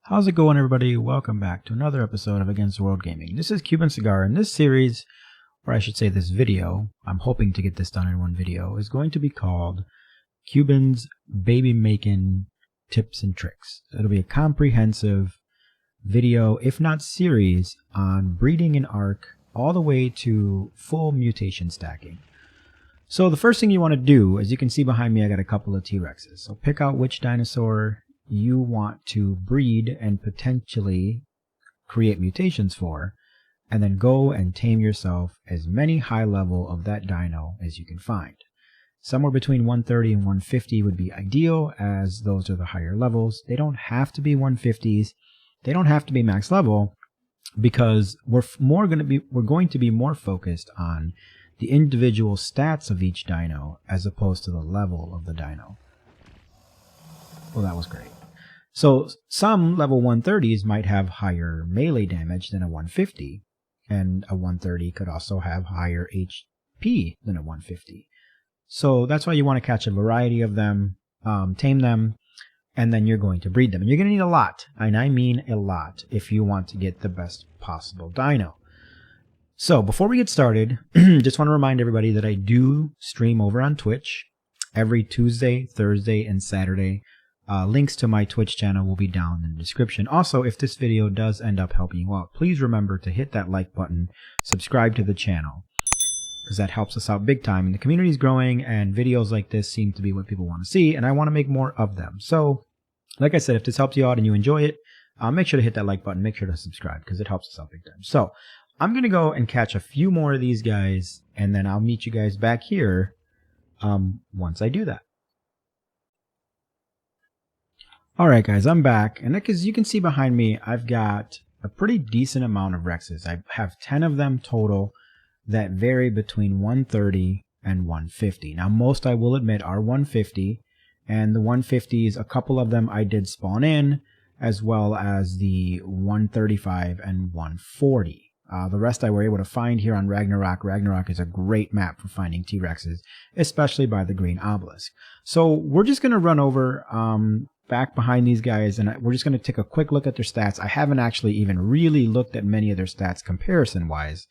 How's it going, everybody? Welcome back to another episode of Against the World Gaming. This is Cuban Cigar, and this series, or I should say this video, I'm hoping to get this done in one video, is going to be called Cubans Baby Making Tips and Tricks. It'll be a comprehensive video, if not series, on breeding in ARK all the way to full mutation stacking. So the first thing you want to do, as you can see behind me, I got a couple of T-Rexes. So pick out which dinosaur you want to breed and potentially create mutations for, and then go and tame yourself as many high level of that dino as you can find. Somewhere between 130 and 150 would be ideal, as those are the higher levels. They don't have to be 150s. They don't have to be max level, because we're going to be more focused on the individual stats of each dino as opposed to the level of the dino. Well, that was great. So some level 130s might have higher melee damage than a 150, and a 130 could also have higher HP than a 150. So that's why you want to catch a variety of them, tame them, and then you're going to breed them. And you're going to need a lot, and I mean a lot, if you want to get the best possible dino. So before we get started, just want to remind everybody that I do stream over on Twitch every Tuesday, Thursday, and Saturday. Links to my Twitch channel will be down in the description. Also, if this video does end up helping you out, please remember to hit that like button, subscribe to the channel, because that helps us out big time. And the community is growing, and videos like this seem to be what people want to see, and I want to make more of them. So, like I said, if this helps you out and you enjoy it, make sure to hit that like button, make sure to subscribe, because it helps us out big time. So, I'm going to go and catch a few more of these guys, and then I'll meet you guys back here once I do that. Alright guys, I'm back, and as you can see behind me, I've got a pretty decent amount of Rexes. I have 10 of them total that vary between 130 and 150. Now most, I will admit, are 150, and the 150s, a couple of them I did spawn in, as well as the 135 and 140. The rest I were able to find here on Ragnarok. Ragnarok is a great map for finding T-Rexes, especially by the green obelisk. So we're just going to run over back behind these guys, and we're just going to take a quick look at their stats. I haven't actually even really looked at many of their stats comparison-wise.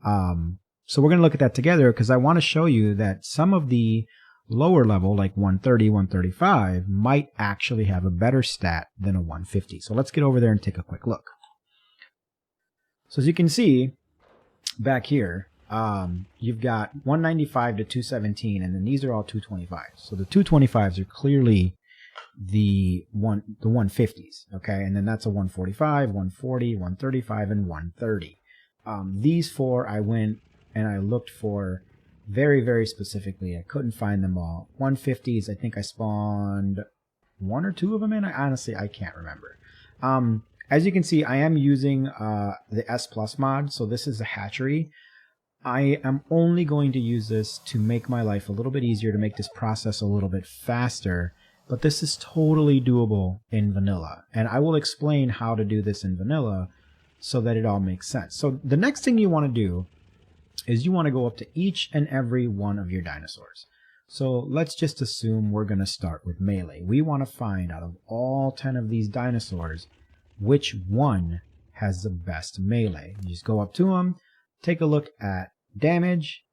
So we're going to look at that together, because I want to show you that some of the lower level, like 130, 135, might actually have a better stat than a 150. So let's get over there and take a quick look. So as you can see back here, you've got 195 to 217, and then these are all 225. So the 225s are clearly the 150s, okay? And then that's a 145, 140, 135, and 130. These four I went and I looked for very, very specifically. I couldn't find them all. 150s, I think I spawned one or two of them in. I can't remember. As you can see, I am using the S Plus mod, so this is a hatchery. I am only going to use this to make my life a little bit easier, to make this process a little bit faster, but this is totally doable in vanilla, and I will explain how to do this in vanilla so that it all makes sense. So the next thing you want to do is you want to go up to each and every one of your dinosaurs. So let's just assume we're going to start with melee. We want to find, out of all 10 of these dinosaurs, which one has the best melee. You just go up to them, take a look at damage,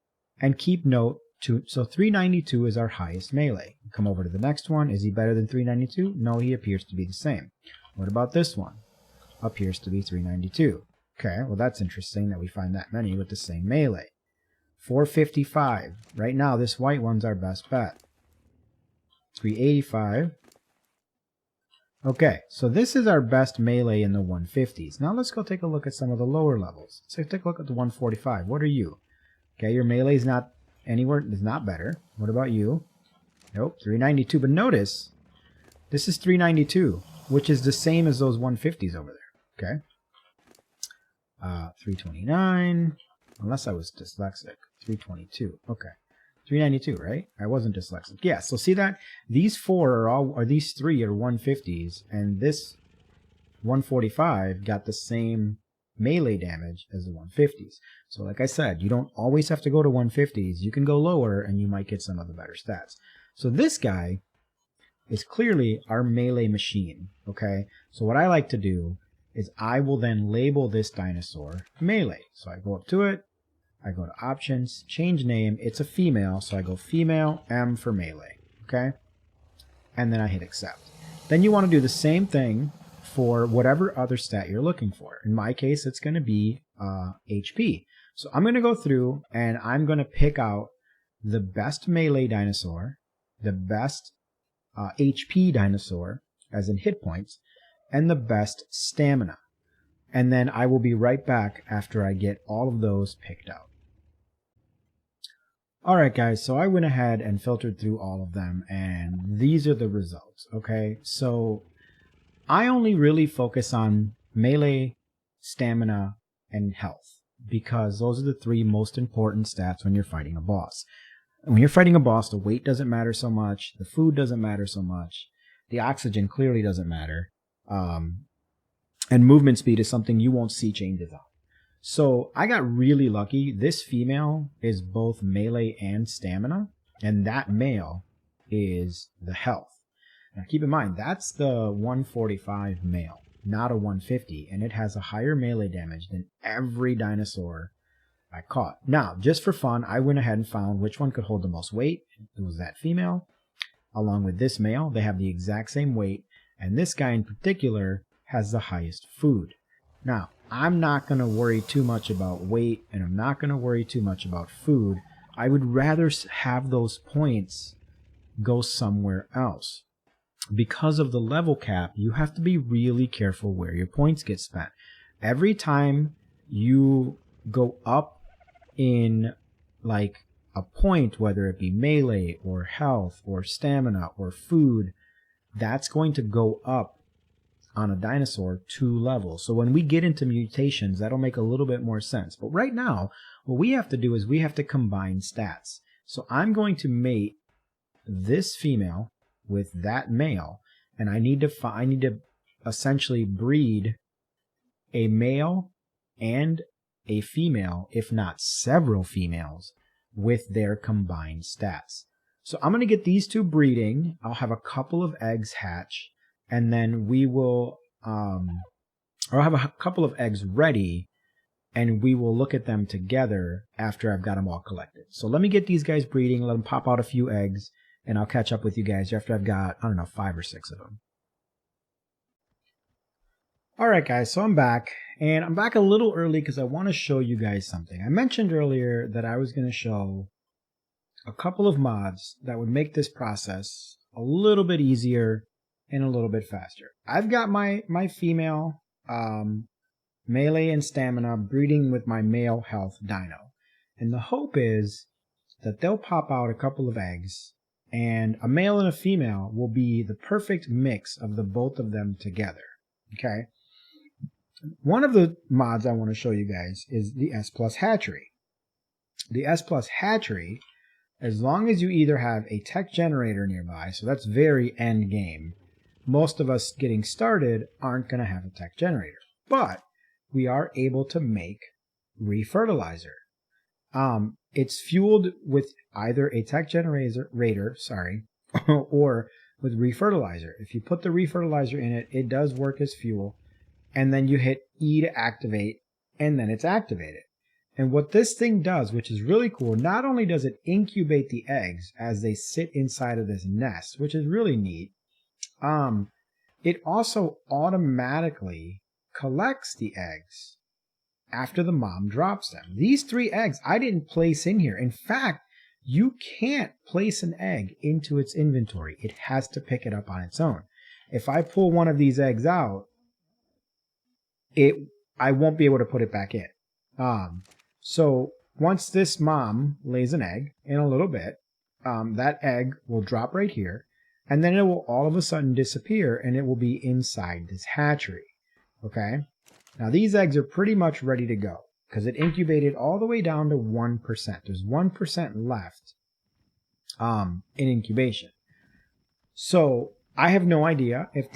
and keep note to, so 392 is our highest melee. Come over to the next one. Is he better than 392? No, he appears to be the same. What about this one? Appears to be 392. Okay, well that's interesting that we find that many with the same melee. 455. Right now, this white one's our best bet. 385. Okay, so this is our best melee in the 150s. Now let's go take a look at some of the lower levels. So take a look at the 145. What are you? Okay, your melee is not anywhere, is not better. What about you? Nope, 392. But notice, this is 392, which is the same as those 150s over there. Okay. 329, unless I was dyslexic. 322. Okay. 392, right? I wasn't dyslexic. Yeah, so see that? These four are all, or these three are 150s, and this 145 got the same melee damage as the 150s. So like I said, you don't always have to go to 150s. You can go lower, and you might get some of the better stats. So this guy is clearly our melee machine, okay? So what I like to do is I will then label this dinosaur melee. So I go up to it, I go to options, change name, it's a female, so I go female, M for melee, okay? And then I hit accept. Then you want to do the same thing for whatever other stat you're looking for. In my case, it's going to be HP. So I'm going to go through and I'm going to pick out the best melee dinosaur, the best HP dinosaur, as in hit points, and the best stamina. And then I will be right back after I get all of those picked out. Alright guys, so I went ahead and filtered through all of them, and these are the results, okay? So I only really focus on melee, stamina, and health, because those are the three most important stats when you're fighting a boss. When you're fighting a boss, the weight doesn't matter so much, the food doesn't matter so much, the oxygen clearly doesn't matter, and movement speed is something you won't see changes on. So I got really lucky. This female is both melee and stamina, and that male is the health. Now keep in mind, that's the 145 male, not a 150, and it has a higher melee damage than every dinosaur I caught. Now, just for fun, I went ahead and found which one could hold the most weight. It was that female, along with this male. They have the exact same weight, and this guy in particular has the highest food. Now, I'm not going to worry too much about weight, and I'm not going to worry too much about food. I would rather have those points go somewhere else. Because of the level cap, you have to be really careful where your points get spent. Every time you go up in like a point, whether it be melee or health or stamina or food, that's going to go up on a dinosaur 2 levels. So when we get into mutations, that'll make a little bit more sense. But right now, what we have to do is we have to combine stats. So I'm going to mate this female with that male, and I need to essentially breed a male and a female, if not several females, with their combined stats. So I'm going to get these two breeding. I'll have a couple of eggs hatch, and then we will, or I'll have a couple of eggs ready, and we will look at them together after I've got them all collected. So let me get these guys breeding, let them pop out a few eggs, and I'll catch up with you guys after I've got, I don't know, 5 or 6 of them. Alright guys, so I'm back, and I'm back a little early because I want to show you guys something. I mentioned earlier that I was going to show a couple of mods that would make this process a little bit easier and a little bit faster. I've got my female melee and stamina breeding with my male health dino. And the hope is that they'll pop out a couple of eggs, and a male and a female will be the perfect mix of the both of them together. Okay? One of the mods I want to show you guys is the S+ Hatchery. The S+ Hatchery, as long as you either have a tech generator nearby, so that's very end game. Most of us getting started aren't going to have a tech generator, but we are able to make refertilizer. It's fueled with either a tech generator, or with refertilizer. If you put the refertilizer in it, it does work as fuel, and then you hit E to activate, and then it's activated. And what this thing does, which is really cool, not only does it incubate the eggs as they sit inside of this nest, which is really neat, it also automatically collects the eggs after the mom drops them. These 3 eggs I didn't place in here. In fact, you can't place an egg into its inventory. It has to pick it up on its own. If I pull one of these eggs out, I won't be able to put it back in. So once this mom lays an egg in a little bit, that egg will drop right here, and then it will all of a sudden disappear, and it will be inside this hatchery. Okay? Now these eggs are pretty much ready to go because it incubated all the way down to 1%. There's 1% left in incubation. So I have no idea if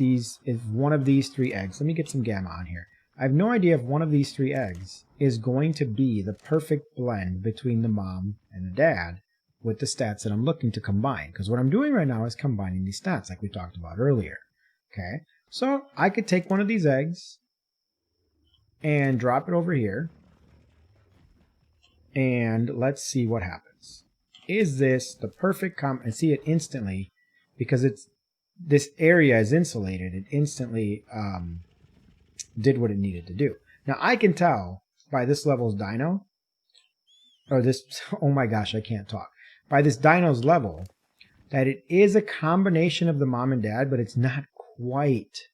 one of these 3 eggs, let me get some gamma on here. I have no idea if one of these 3 eggs is going to be the perfect blend between the mom and the dad, with the stats that I'm looking to combine. Because what I'm doing right now is combining these stats like we talked about earlier. Okay, so I could take one of these eggs and drop it over here. And let's see what happens. Is this the perfect and see it instantly, because this area is insulated, it instantly did what it needed to do. Now I can tell by this level's dino, or this, oh my gosh, I can't talk. By this dino's level, that it is a combination of the mom and dad, but it's not quite.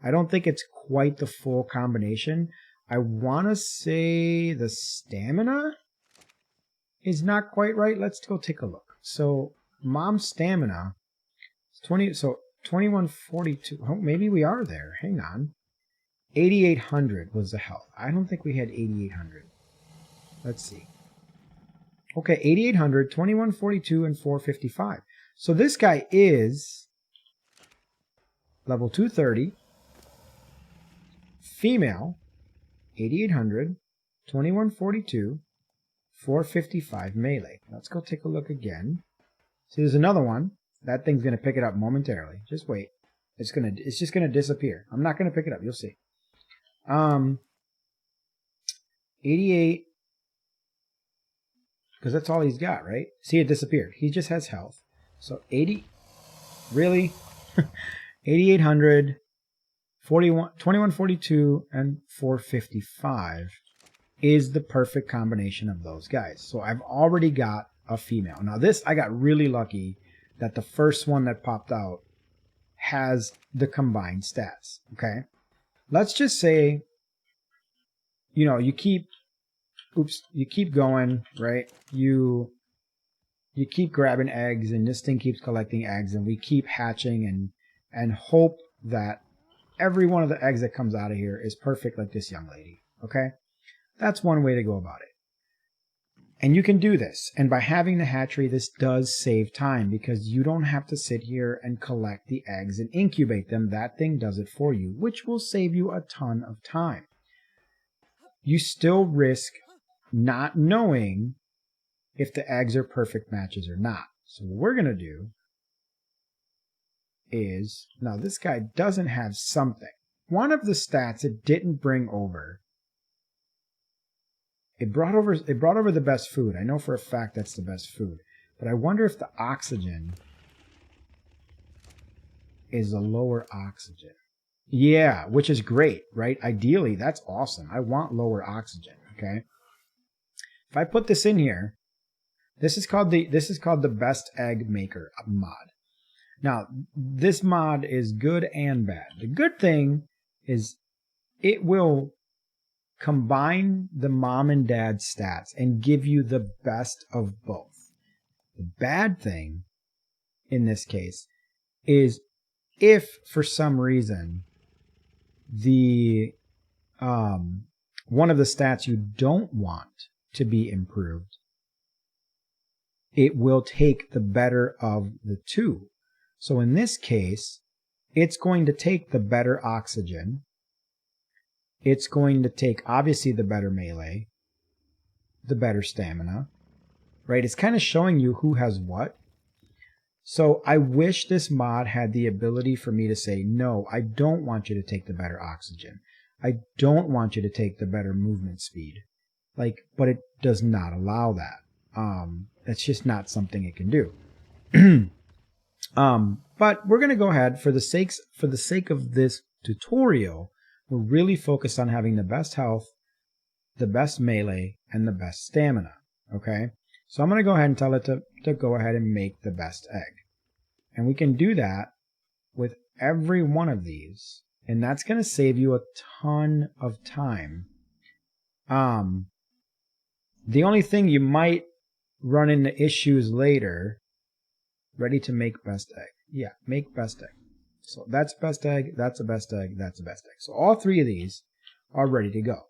I don't think it's quite the full combination. I want to say the stamina is not quite right. Let's go take a look. So mom's stamina is 20, so 2142. Oh, maybe we are there. Hang on. 8800 was the health. I don't think we had 8800. Let's see. Okay, 8800, 2142, and 455. So this guy is level 230, female, 8800, 2142, 455 melee. Let's go take a look again. See, there's another one. That thing's gonna pick it up momentarily. Just wait. It's just gonna disappear. I'm not gonna pick it up. You'll see. 88, because that's all he's got, right? See, it disappeared. He just has health. So 80, really? 8800, 41, 2142, and 455 is the perfect combination of those guys. So I've already got a female. Now this, I got really lucky that the first one that popped out has the combined stats, okay? Let's just say, you know, you keep going, right? You keep grabbing eggs, and this thing keeps collecting eggs, and we keep hatching and hope that every one of the eggs that comes out of here is perfect like this young lady, okay? That's one way to go about it. And you can do this. And by having the hatchery, this does save time, because you don't have to sit here and collect the eggs and incubate them. That thing does it for you, which will save you a ton of time. You still risk not knowing if the eggs are perfect matches or not. So what we're going to do is, now this guy doesn't have something. One of the stats it didn't bring over. It brought over the best food. I know for a fact that's the best food. But I wonder if the oxygen is a lower oxygen. Yeah, which is great, right? Ideally, that's awesome. I want lower oxygen, okay? If I put this in here, this is called the best egg maker mod. Now, this mod is good and bad. The good thing is it will combine the mom and dad stats and give you the best of both. The bad thing in this case is if for some reason the one of the stats you don't want to be improved, it will take the better of the two. So in this case, it's going to take the better oxygen. It's going to take, obviously, the better melee, the better stamina, right? It's kind of showing you who has what. So I wish this mod had the ability for me to say, no, I don't want you to take the better oxygen. I don't want you to take the better movement speed. But it does not allow that. That's just not something it can do. But we're going to go ahead, for the sake of this tutorial, we're really focused on having the best health, the best melee, and the best stamina, okay? So I'm going to go ahead and tell it to go ahead and make the best egg. And we can do that with every one of these, and that's going to save you a ton of time. The only thing you might run into issues later, ready to make best egg. Yeah, make best egg. So that's best egg, that's a best egg, that's a best egg. So all three of these are ready to go.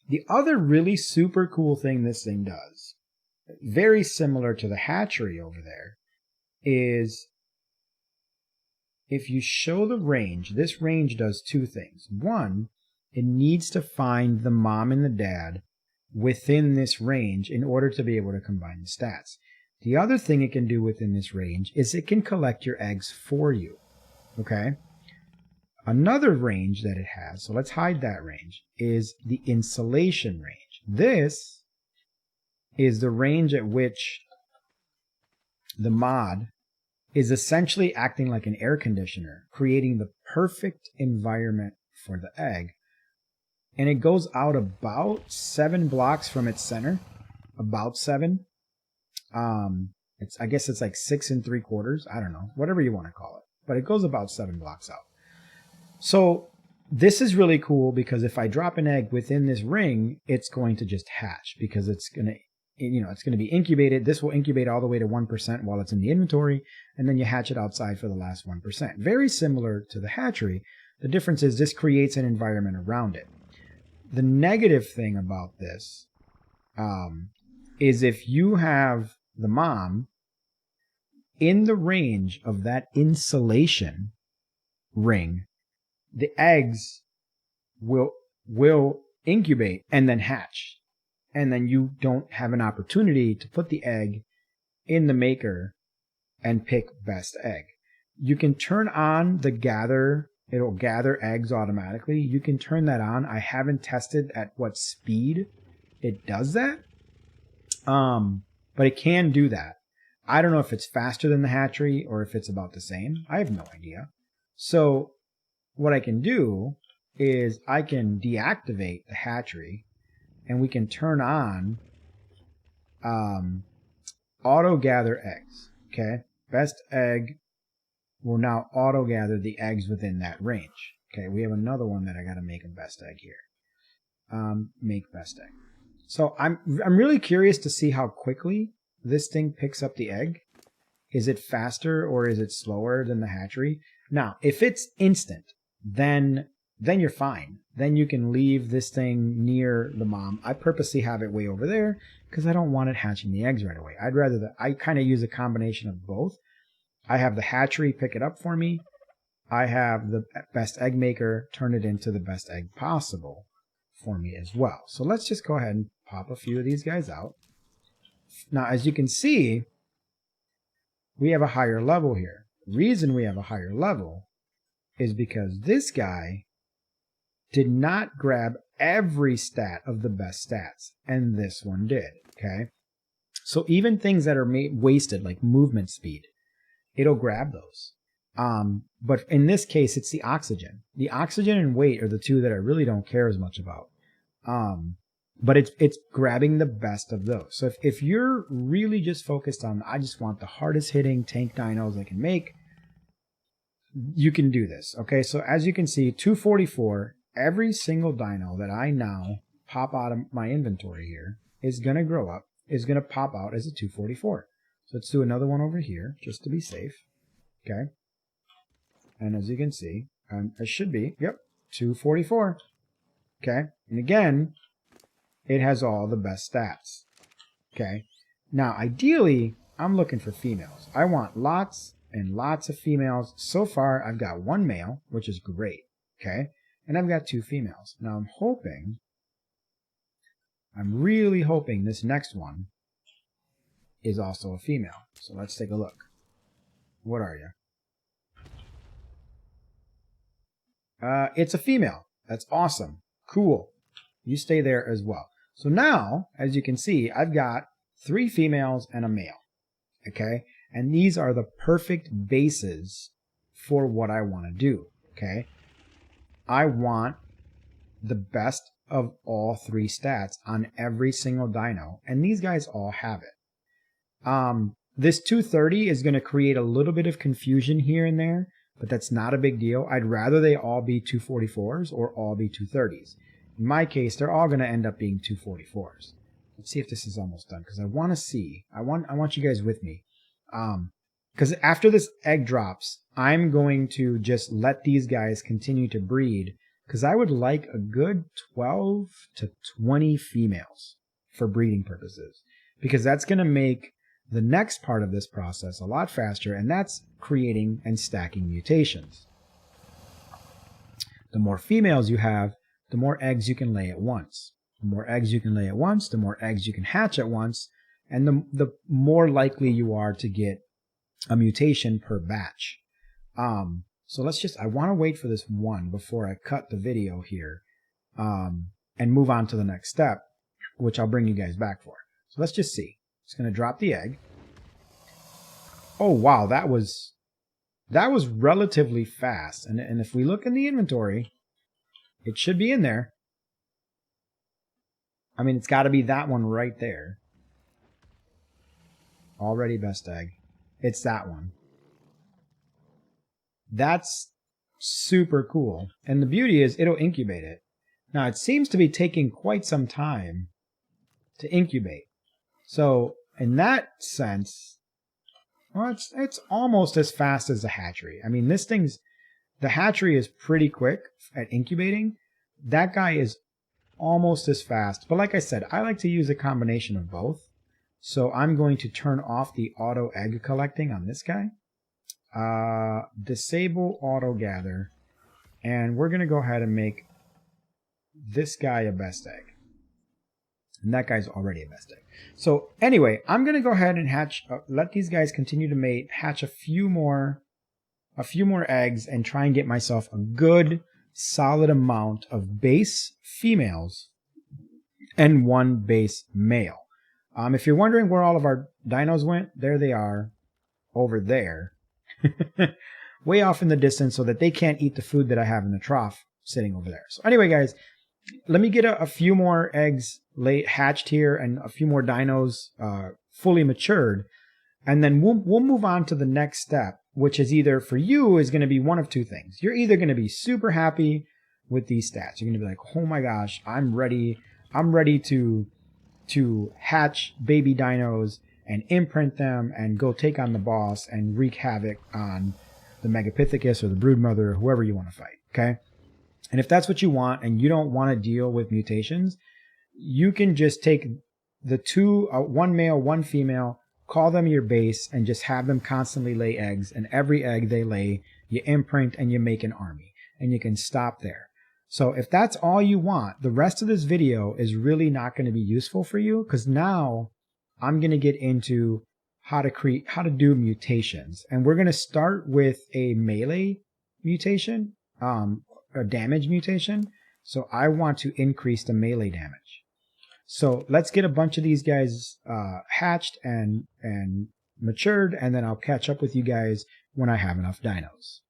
The other really super cool thing this thing does, very similar to the hatchery over there, is if you show the range, this range does two things. One, it needs to find the mom and the dad within this range in order to be able to combine the stats. The other thing it can do within this range is it can collect your eggs for you. Okay? Another range that it has, so let's hide that range, is the insulation range. This is the range at which the mod is essentially acting like an air conditioner, creating the perfect environment for the egg. And it goes out about 7 blocks from its center, about 7. I guess it's like 6 3/4. I don't know, whatever you want to call it, but it goes about 7 blocks out. So this is really cool because if I drop an egg within this ring, it's going to just hatch because it's going to be incubated. This will incubate all the way to 1% while it's in the inventory, and then you hatch it outside for the last 1%. Very similar to the hatchery. The difference is this creates an environment around it. The negative thing about this is if you have the mom in the range of that insulation ring, the eggs will incubate and then hatch. And then you don't have an opportunity to put the egg in the maker and pick best egg. You can turn on the gather. It'll gather eggs automatically. You can turn that on. I haven't tested at what speed it does that. But it can do that. I don't know if it's faster than the hatchery or if it's about the same. I have no idea. So what I can do is I can deactivate the hatchery and we can turn on auto gather eggs. Okay. Best egg will now auto gather the eggs within that range. Okay. We have another one that I got to make a best egg here. Make best egg. So I'm really curious to see how quickly this thing picks up the egg. Is it faster or is it slower than the hatchery? Now, if it's instant, then you're fine. Then you can leave this thing near the mom. I purposely have it way over there because I don't want it hatching the eggs right away. I'd rather that I kind of use a combination of both. I have the hatchery pick it up for me. I have the best egg maker turn it into the best egg possible for me as well. So let's just go ahead and pop a few of these guys out. Now, as you can see, we have a higher level here. The reason we have a higher level is because this guy did not grab every stat of the best stats, and this one did, okay? So even things that are wasted, like movement speed, it'll grab those. But in this case, it's the oxygen. The oxygen and weight are the two that I really don't care as much about. But it's grabbing the best of those. So if you're really just focused on, I just want the hardest hitting tank dinos I can make, you can do this. Okay, so as you can see, 244, every single dino that I now pop out of my inventory here is going to grow up, is going to pop out as a 244. So let's do another one over here just to be safe. Okay. And as you can see, it should be, yep, 244. Okay. And again, it has all the best stats. Okay. Now, ideally, I'm looking for females. I want lots and lots of females. So far, I've got 1 male, which is great. Okay. And I've got 2 females. Now, I'm really hoping this next one is also a female. So let's take a look. What are you? It's a female. That's awesome. Cool. You stay there as well. So now, as you can see, I've got 3 females and a male. Okay? And these are the perfect bases for what I want to do. Okay? I want the best of all 3 stats on every single dino. And these guys all have it. This 230 is going to create a little bit of confusion here and there, but that's not a big deal. I'd rather they all be 244s or all be 230s. In my case, they're all going to end up being 244s. Let's see if this is almost done, because I want to see. I want you guys with me. Because after this egg drops, I'm going to just let these guys continue to breed, because I would like a good 12 to 20 females for breeding purposes, because that's going to make the next part of this process a lot faster, and that's creating and stacking mutations. The more females you have, the more eggs you can lay at once. The more eggs you can lay at once, the more eggs you can hatch at once, and the more likely you are to get a mutation per batch. So let's just, I want to wait for this one before I cut the video here, and move on to the next step, which I'll bring you guys back for. So let's just see. It's going to drop the egg. Oh, wow. That was relatively fast. And if we look in the inventory, it should be in there. I mean, it's got to be that one right there. Already best egg. It's that one. That's super cool. And the beauty is it'll incubate it. Now, it seems to be taking quite some time to incubate. So, in that sense, well, it's almost as fast as the hatchery. I mean, the hatchery is pretty quick at incubating. That guy is almost as fast. But like I said, I like to use a combination of both. So I'm going to turn off the auto egg collecting on this guy. Disable auto gather. And we're going to go ahead and make this guy a best egg. And that guy's already a best egg. So anyway, I'm going to go ahead and hatch, let these guys continue to mate, hatch a few more eggs, and try and get myself a good, solid amount of base females and one base male. If you're wondering where all of our dinos went, there they are, over there, way off in the distance so that they can't eat the food that I have in the trough sitting over there. So anyway, guys, let me get a few more eggs hatched here and a few more dinos fully matured, and then we'll move on to the next step, which is either for you is going to be one of two things. You're either going to be super happy with these stats. You're going to be like, oh my gosh, I'm ready to hatch baby dinos and imprint them and go take on the boss and wreak havoc on the Megapithecus or the Broodmother or whoever you want to fight, okay? And if that's what you want and you don't want to deal with mutations, you can just take the two, one male, one female, call them your base, and just have them constantly lay eggs. And every egg they lay, you imprint and you make an army. And you can stop there. So if that's all you want, the rest of this video is really not going to be useful for you, because now I'm going to get into how to do mutations. And we're going to start with a melee mutation, a damage mutation. So I want to increase the melee damage. So let's get a bunch of these guys hatched and matured, and then I'll catch up with you guys when I have enough dinos.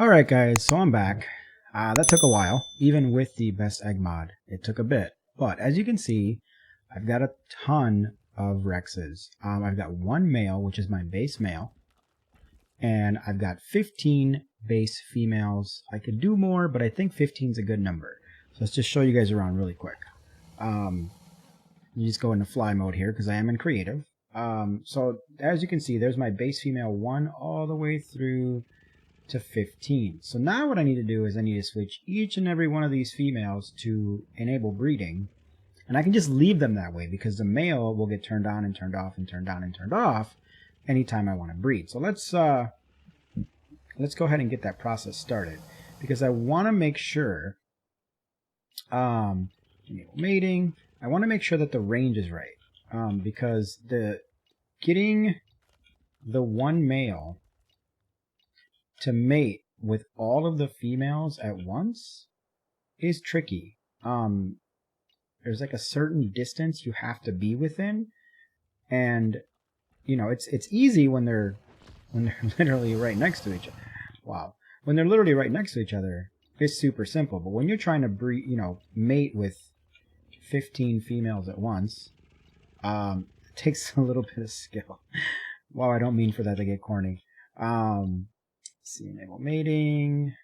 Alright guys, so I'm back. That took a while. Even with the best egg mod, it took a bit. But as you can see, I've got a ton of Rexes. I've got one male, which is my base male. And I've got 15 base females. I could do more, but I think 15 is a good number. So let's just show you guys around really quick. You just go into fly mode here because I am in creative. So as you can see, there's my base female 1 all the way through to 15. So now what I need to do is I need to switch each and every one of these females to enable breeding. And I can just leave them that way because the male will get turned on and turned off and turned on and turned off anytime I want to breed. So let's go ahead and get that process started, because I want to make sure enable mating. I want to make sure that the range is right, because getting the one male to mate with all of the females at once is tricky. There's like a certain distance you have to be within, and you know it's easy when they're literally right next to each other. Wow, when they're literally right next to each other, it's super simple. But when you're trying to breed, mate with 15 females at once, it takes a little bit of skill. Wow, I don't mean for that to get corny. Let's see, enable mating,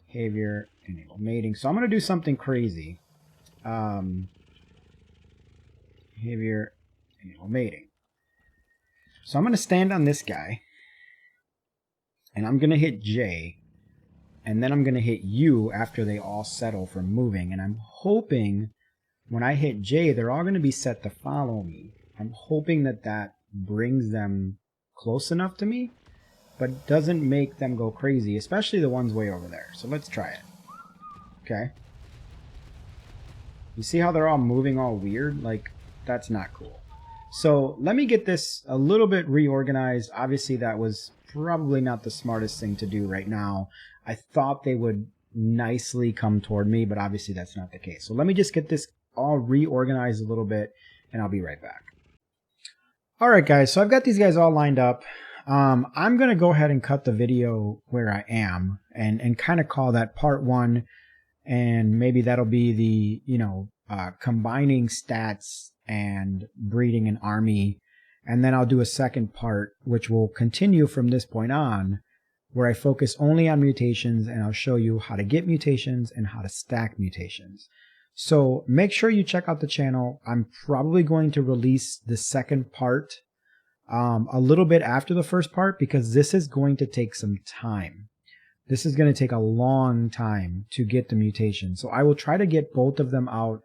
behavior, enable mating. So I'm going to do something crazy. Behavior, enable mating. So I'm going to stand on this guy, and I'm going to hit J, and then I'm going to hit U after they all settle for moving. And I'm hoping when I hit J, they're all going to be set to follow me. I'm hoping that brings them close enough to me, but doesn't make them go crazy, especially the ones way over there. So let's try it. Okay. You see how they're all moving all weird? Like, that's not cool. So let me get this a little bit reorganized. Obviously, that was probably not the smartest thing to do right now. I thought they would nicely come toward me, but obviously that's not the case. So let me just get this all reorganized a little bit, and I'll be right back. All right, guys, so I've got these guys all lined up. I'm going to go ahead and cut the video where I am and kind of call that part 1, and maybe that'll be the, combining stats and breeding an army. And then I'll do a second part, which will continue from this point on, where I focus only on mutations, and I'll show you how to get mutations and how to stack mutations. So make sure you check out the channel. I'm probably going to release the second part a little bit after the first part, because this is going to take some time. This is going to take a long time to get the mutation. So I will try to get both of them out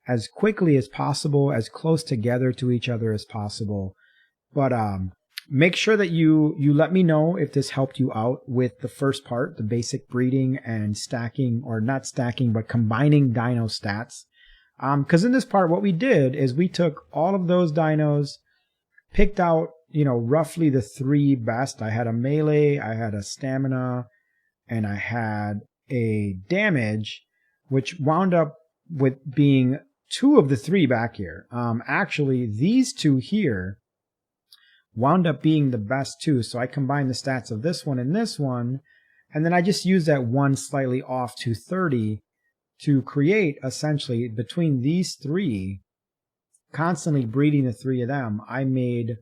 as quickly as possible, as close together to each other as possible. But make sure that you let me know if this helped you out with the first part, the basic breeding and stacking, or not stacking, but combining dino stats. Because in this part, what we did is we took all of those dinos, picked out, roughly the 3 best. I had a melee, I had a stamina, and I had a damage, which wound up with being 2 of the 3 back here. Actually, these 2 here wound up being the best 2. So I combined the stats of this one and this one, and then I just used that one slightly off 230 to create, essentially, between these 3, constantly breeding the 3 of them, I made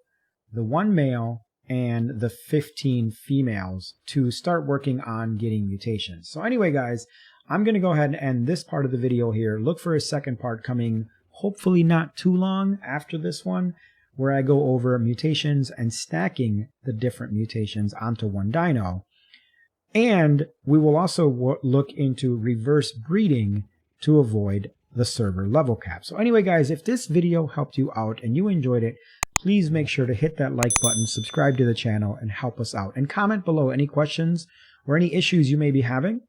the 1 male and the 15 females to start working on getting mutations. So anyway, guys, I'm going to go ahead and end this part of the video here. Look for a second part coming, hopefully not too long after this one, where I go over mutations and stacking the different mutations onto one dino. And we will also look into reverse breeding to avoid the server level cap. So anyway, guys, if this video helped you out and you enjoyed it, please make sure to hit that like button, subscribe to the channel, and help us out. And comment below any questions or any issues you may be having,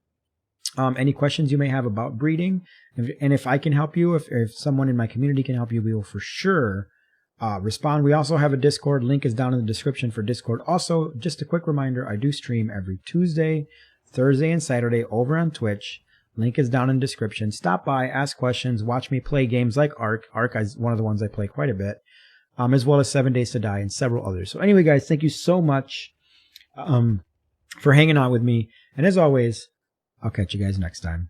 any questions you may have about breeding. And if I can help you, if someone in my community can help you, we will for sure respond. We also have a Discord. Link is down in the description for Discord. Also, just a quick reminder, I do stream every Tuesday, Thursday, and Saturday over on Twitch. Link is down in the description. Stop by, ask questions, watch me play games like ARK. ARK is one of the ones I play quite a bit, as well as 7 Days to Die and several others. So anyway, guys, thank you so much for hanging out with me. And as always, I'll catch you guys next time.